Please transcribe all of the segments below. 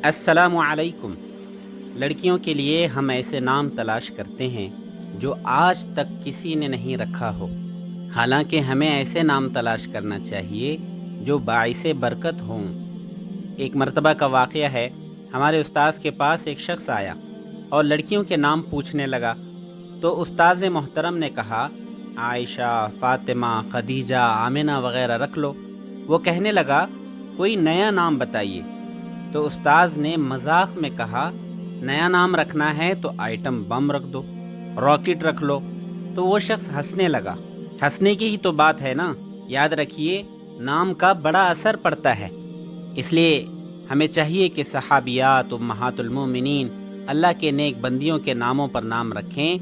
السلام علیکم۔ لڑکیوں کے لیے ہم ایسے نام تلاش کرتے ہیں جو آج تک کسی نے نہیں رکھا ہو، حالانکہ ہمیں ایسے نام تلاش کرنا چاہیے جو باعث برکت ہوں۔ ایک مرتبہ کا واقعہ ہے، ہمارے استاذ کے پاس ایک شخص آیا اور لڑکیوں کے نام پوچھنے لگا، تو استاذ محترم نے کہا عائشہ، فاطمہ، خدیجہ، آمنہ وغیرہ رکھ لو۔ وہ کہنے لگا کوئی نیا نام بتائیے۔ تو استاذ نے مذاق میں کہا نیا نام رکھنا ہے تو آئٹم بم رکھ دو، راکٹ رکھ لو۔ تو وہ شخص ہنسنے لگا۔ ہنسنے کی ہی تو بات ہے نا، یاد رکھیے نام کا بڑا اثر پڑتا ہے۔ اس لیے ہمیں چاہیے کہ صحابیات، امہات المومنین، اللہ کے نیک بندیوں کے ناموں پر نام رکھیں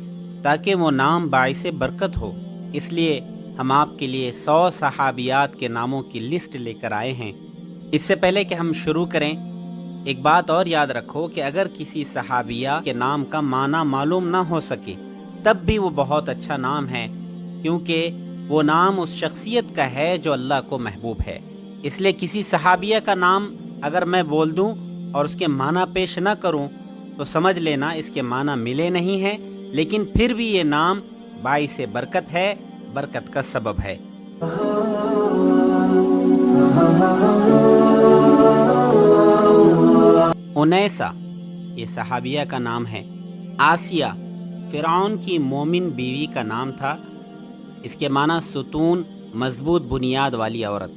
تاکہ وہ نام باعث برکت ہو۔ اس لیے ہم آپ کے لیے 100 صحابیات کے ناموں کی لسٹ لے کر آئے ہیں۔ اس سے پہلے کہ ہم شروع کریں، ایک بات اور یاد رکھو کہ اگر کسی صحابیہ کے نام کا معنی معلوم نہ ہو سکے تب بھی وہ بہت اچھا نام ہے، کیونکہ وہ نام اس شخصیت کا ہے جو اللہ کو محبوب ہے۔ اس لیے کسی صحابیہ کا نام اگر میں بول دوں اور اس کے معنی پیش نہ کروں تو سمجھ لینا اس کے معنی ملے نہیں ہیں، لیکن پھر بھی یہ نام باعث برکت ہے، برکت کا سبب ہے۔ انیسہ یہ صحابیہ کا نام ہے۔ آسیہ فرعون کی مومن بیوی کا نام تھا، اس کے معنی ستون، مضبوط بنیاد والی عورت۔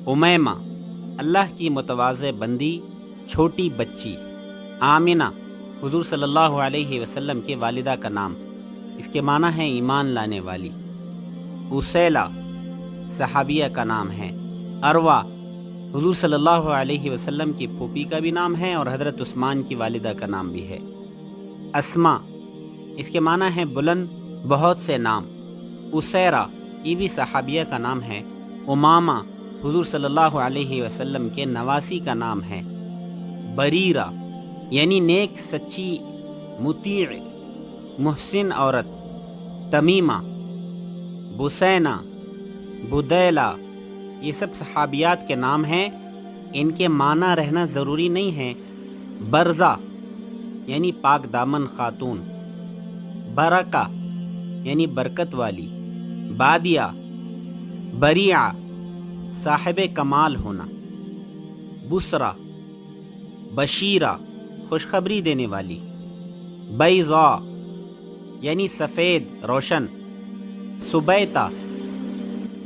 امیمہ اللہ کی متواضع بندی، چھوٹی بچی۔ آمنہ حضور صلی اللہ علیہ وسلم کی والدہ کا نام، اس کے معنی ہے ایمان لانے والی۔ اسیلہ صحابیہ کا نام ہے۔ اروا حضور صلی اللہ علیہ وسلم کی پھوپھی کا بھی نام ہے اور حضرت عثمان کی والدہ کا نام بھی ہے۔ اسما اس کے معنی ہے بلند، بہت سے نام۔ اسیرہ یہ بھی صحابیہ کا نام ہے۔ امامہ حضور صلی اللہ علیہ وسلم کے نواسی کا نام ہے۔ بریرہ یعنی نیک، سچی، مطیع، محسن عورت۔ تمیمہ، بسینہ، بدیلہ یہ سب صحابیات کے نام ہیں، ان کے معنی رہنا ضروری نہیں ہے۔ برزہ یعنی پاک دامن خاتون۔ برکہ یعنی برکت والی۔ بادیہ، بریعہ صاحب کمال ہونا۔ بسرہ، بشیرہ خوشخبری دینے والی۔ بیضاء یعنی سفید، روشن۔ سبیتہ،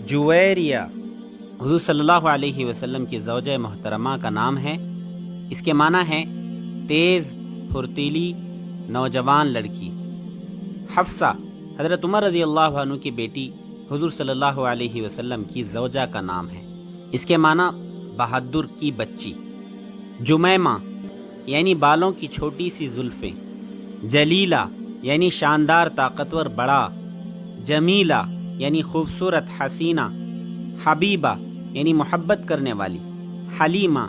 جویریہ حضور صلی اللہ علیہ وسلم کی زوجہ محترمہ کا نام ہے، اس کے معنی ہے تیز، پھرتیلی، نوجوان لڑکی۔ حفصہ حضرت عمر رضی اللہ عنہ کی بیٹی، حضور صلی اللہ علیہ وسلم کی زوجہ کا نام ہے، اس کے معنی بہادر کی بچی۔ جمیمہ یعنی بالوں کی چھوٹی سی زلفیں۔ جلیلہ یعنی شاندار، طاقتور، بڑا۔ جمیلہ یعنی خوبصورت، حسینہ۔ حبیبہ یعنی محبت کرنے والی۔ حلیمہ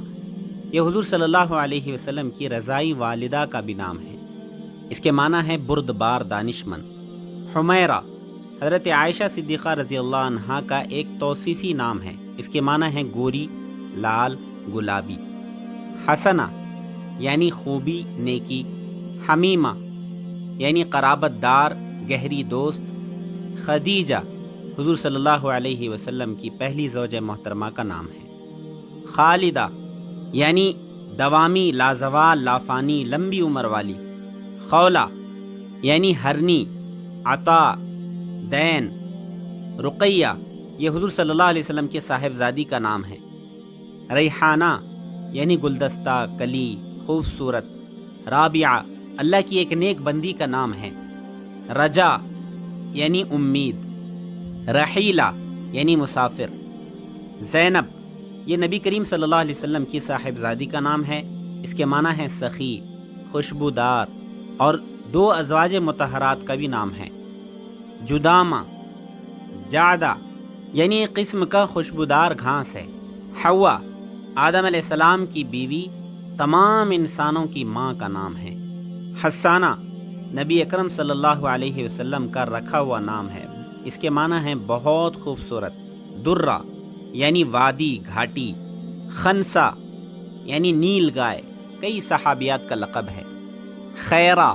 یہ حضور صلی اللہ علیہ وسلم کی رضائی والدہ کا بھی نام ہے، اس کے معنی ہے بردبار، دانشمند۔ حمیرہ حضرت عائشہ صدیقہ رضی اللہ عنہا کا ایک توصیفی نام ہے، اس کے معنی ہے گوری، لال، گلابی۔ حسنہ یعنی خوبی، نیکی۔ حمیمہ یعنی قرابت دار، گہری دوست۔ خدیجہ حضور صلی اللہ علیہ وسلم کی پہلی زوجہ محترمہ کا نام ہے۔ خالدہ یعنی دوامی، لازوال، لافانی، لمبی عمر والی۔ خولہ یعنی ہرنی، عطا، دین۔ رقیہ یہ حضور صلی اللہ علیہ وسلم کے صاحبزادی کا نام ہے۔ ریحانہ یعنی گلدستہ، کلی، خوبصورت۔ رابعہ اللہ کی ایک نیک بندی کا نام ہے۔ رجا یعنی امید۔ رحیلہ یعنی مسافر۔ زینب یہ نبی کریم صلی اللہ علیہ وسلم کی صاحبزادی کا نام ہے، اس کے معنی ہے سخی، خوشبودار، اور 2 ازواج مطہرات کا بھی نام ہے۔ جدامہ جعدہ یعنی ایک قسم کا خوشبودار گھاس ہے۔ حوا آدم علیہ السلام کی بیوی، تمام انسانوں کی ماں کا نام ہے۔ حسانہ نبی اکرم صلی اللہ علیہ وسلم کا رکھا ہوا نام ہے، اس کے معنی ہیں بہت خوبصورت۔ درہ یعنی وادی، گھاٹی۔ خنسا یعنی نیل گائے، کئی صحابیات کا لقب ہے۔ خیرہ،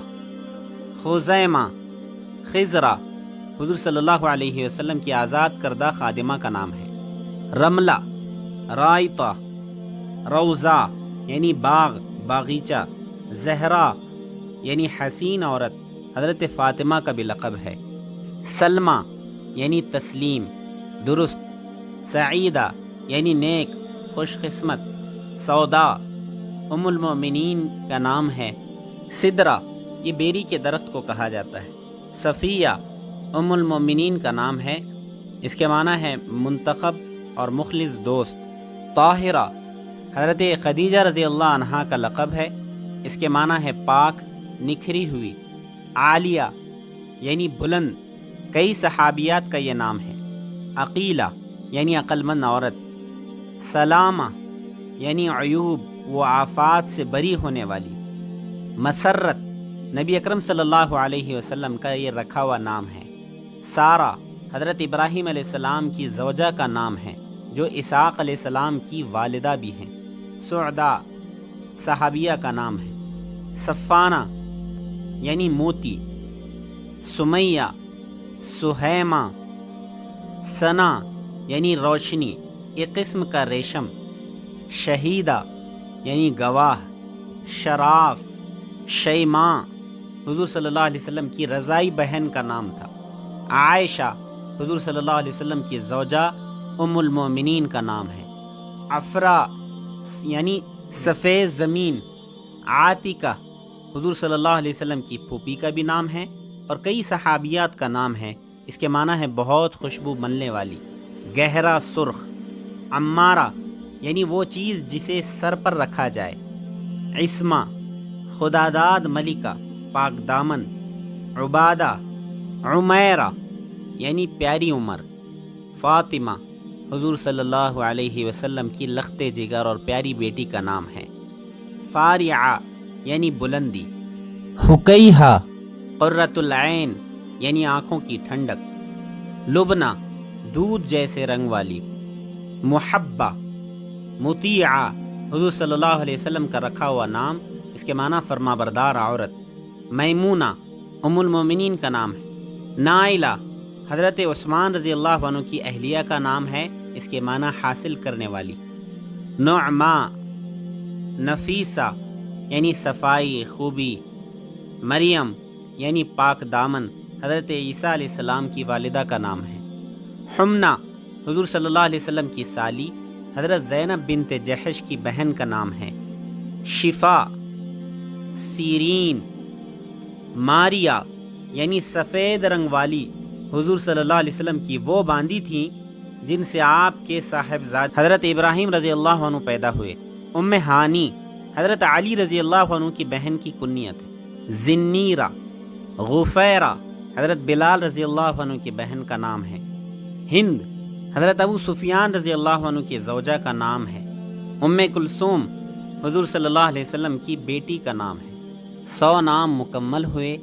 خزیمہ، خزرہ حضور صلی اللہ علیہ وسلم کی آزاد کردہ خادمہ کا نام ہے۔ رملہ، رائطہ، روضہ یعنی باغ، باغیچہ، زہرا یعنی حسین عورت حضرت فاطمہ کا بھی لقب ہے۔ سلمہ یعنی تسلیم، درست۔ سعیدہ یعنی نیک، خوش قسمت۔ سودا ام المؤمنین کا نام ہے۔ سدرہ یہ بیری کے درخت کو کہا جاتا ہے۔ صفیہ ام المؤمنین کا نام ہے، اس کے معنی ہے منتخب اور مخلص دوست۔ طاہرہ حضرت خدیجہ رضی اللہ عنہا کا لقب ہے، اس کے معنی ہے پاک، نکھری ہوئی۔ عالیہ یعنی بلند، کئی صحابیات کا یہ نام ہے۔ عقیلہ یعنی عقل مند عورت۔ سلامہ یعنی عیوب و آفات سے بری ہونے والی۔ مسرت نبی اکرم صلی اللہ علیہ وسلم کا یہ رکھا ہوا نام ہے۔ سارہ حضرت ابراہیم علیہ السلام کی زوجہ کا نام ہے، جو اسحاق علیہ السلام کی والدہ بھی ہیں۔ سعدہ صحابیہ کا نام ہے۔ صفانہ یعنی موتی۔ سمیہ، سہیمہ، ثنا یعنی روشنی، ایک قسم کا ریشم۔ شہیدہ یعنی گواہ۔ شراف، شیماء حضور صلی اللہ علیہ وسلم کی رضائی بہن کا نام تھا۔ عائشہ حضور صلی اللہ علیہ وسلم کی زوجہ ام المومنین کا نام ہے۔ عفرا یعنی سفید زمین۔ عاتکہ حضور صلی اللہ علیہ وسلم کی پھوپھی کا بھی نام ہے اور کئی صحابیات کا نام ہے، اس کے معنی ہے بہت خوشبو ملنے والی۔ گہرا سرخ۔ عمارہ یعنی وہ چیز جسے سر پر رکھا جائے۔ عصمہ خداداد ملکہ، پاک دامن۔ عبادہ، عمیرہ یعنی پیاری عمر۔ فاطمہ حضور صلی اللہ علیہ وسلم کی لخت جگر اور پیاری بیٹی کا نام ہے۔ فارعہ یعنی بلندی۔ فقیہہ قرۃ العین یعنی آنکھوں کی ٹھنڈک۔ لبنہ دودھ جیسے رنگ والی۔ محبہ مطیعہ حضور صلی اللہ علیہ وسلم کا رکھا ہوا نام، اس کے معنی فرما بردار عورت۔ میمونہ ام المومنین کا نام ہے۔ نائلہ حضرت عثمان رضی اللہ عنہ کی اہلیہ کا نام ہے، اس کے معنی حاصل کرنے والی۔ نعماء نفیسہ یعنی صفائی، خوبی۔ مریم یعنی پاک دامن، حضرت عیسیٰ علیہ السلام کی والدہ کا نام ہے۔ حمنہ حضور صلی اللہ علیہ وسلم کی سالی، حضرت زینب بنت جحش کی بہن کا نام ہے۔ شفا، سیرین۔ ماریہ یعنی سفید رنگ والی، حضور صلی اللہ علیہ وسلم کی وہ باندی تھیں جن سے آپ کے صاحبزاد حضرت ابراہیم رضی اللہ عنہ پیدا ہوئے۔ ام ہانی حضرت علی رضی اللہ عنہ کی بہن کی کنیت ہے۔ زنیرہ۔ غفیرہ حضرت بلال رضی اللہ عنہ کی بہن کا نام ہے۔ ہند حضرت ابو سفیان رضی اللہ عنہ کی زوجہ کا نام ہے۔ ام کلثوم حضور صلی اللہ علیہ وسلم کی بیٹی کا نام ہے۔ 100 نام مکمل ہوئے۔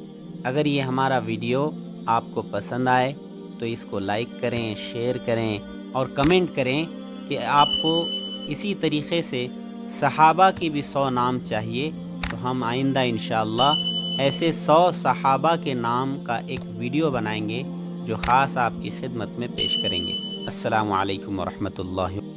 اگر یہ ہمارا ویڈیو آپ کو پسند آئے تو اس کو لائک کریں، شیئر کریں اور کمنٹ کریں کہ آپ کو اسی طریقے سے صحابہ کی بھی 100 نام چاہیے، تو ہم آئندہ انشاءاللہ ایسے 100 صحابہ کے نام کا ایک ویڈیو بنائیں گے جو خاص آپ کی خدمت میں پیش کریں گے۔ السلام علیکم ورحمۃ اللہ۔